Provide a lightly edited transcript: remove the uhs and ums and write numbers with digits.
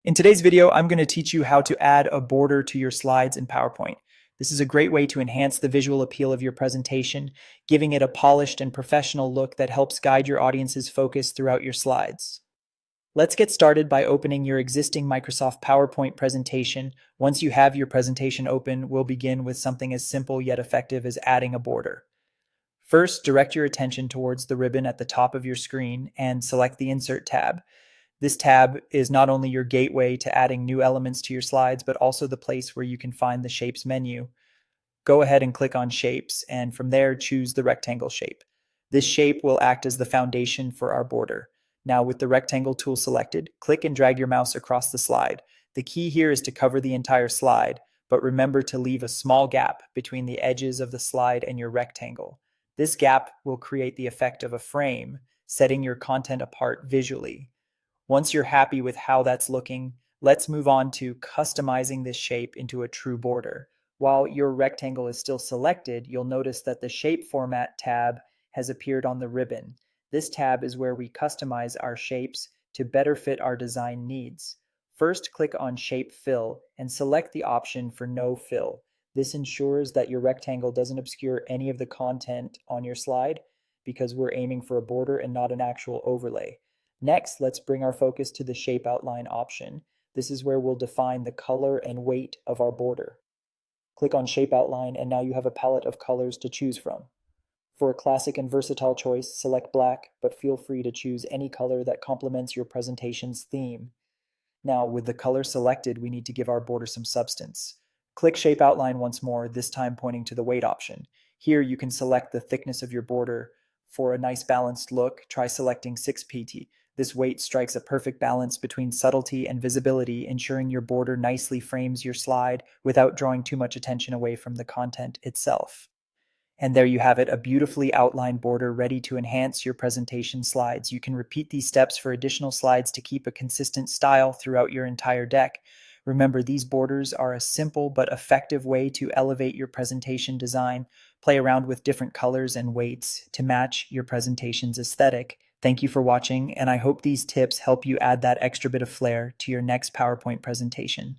In today's video, I'm going to teach you how to add a border to your slides in PowerPoint. This is a great way to enhance the visual appeal of your presentation, giving it a polished and professional look that helps guide your audience's focus throughout your slides. Let's get started by opening your existing Microsoft PowerPoint presentation. Once you have your presentation open, we'll begin with something as simple yet effective as adding a border. First, direct your attention towards the ribbon at the top of your screen and select the Insert tab. This tab is not only your gateway to adding new elements to your slides, but also the place where you can find the Shapes menu. Go ahead and click on Shapes, and from there choose the rectangle shape. This shape will act as the foundation for our border. Now, with the rectangle tool selected, click and drag your mouse across the slide. The key here is to cover the entire slide, but remember to leave a small gap between the edges of the slide and your rectangle. This gap will create the effect of a frame, setting your content apart visually. Once you're happy with how that's looking, let's move on to customizing this shape into a true border. While your rectangle is still selected, you'll notice that the Shape Format tab has appeared on the ribbon. This tab is where we customize our shapes to better fit our design needs. First, click on Shape Fill and select the option for No Fill. This ensures that your rectangle doesn't obscure any of the content on your slide because we're aiming for a border and not an actual overlay. Next, let's bring our focus to the Shape Outline option. This is where we'll define the color and weight of our border. Click on Shape Outline, and now you have a palette of colors to choose from. For a classic and versatile choice, select black, but feel free to choose any color that complements your presentation's theme. Now, with the color selected, we need to give our border some substance. Click Shape Outline once more, this time pointing to the weight option. Here you can select the thickness of your border. For a nice balanced look, try selecting 6pt. This weight strikes a perfect balance between subtlety and visibility, ensuring your border nicely frames your slide without drawing too much attention away from the content itself. And there you have it, a beautifully outlined border ready to enhance your presentation slides. You can repeat these steps for additional slides to keep a consistent style throughout your entire deck. Remember, these borders are a simple but effective way to elevate your presentation design. Play around with different colors and weights to match your presentation's aesthetic. Thank you for watching, and I hope these tips help you add that extra bit of flair to your next PowerPoint presentation.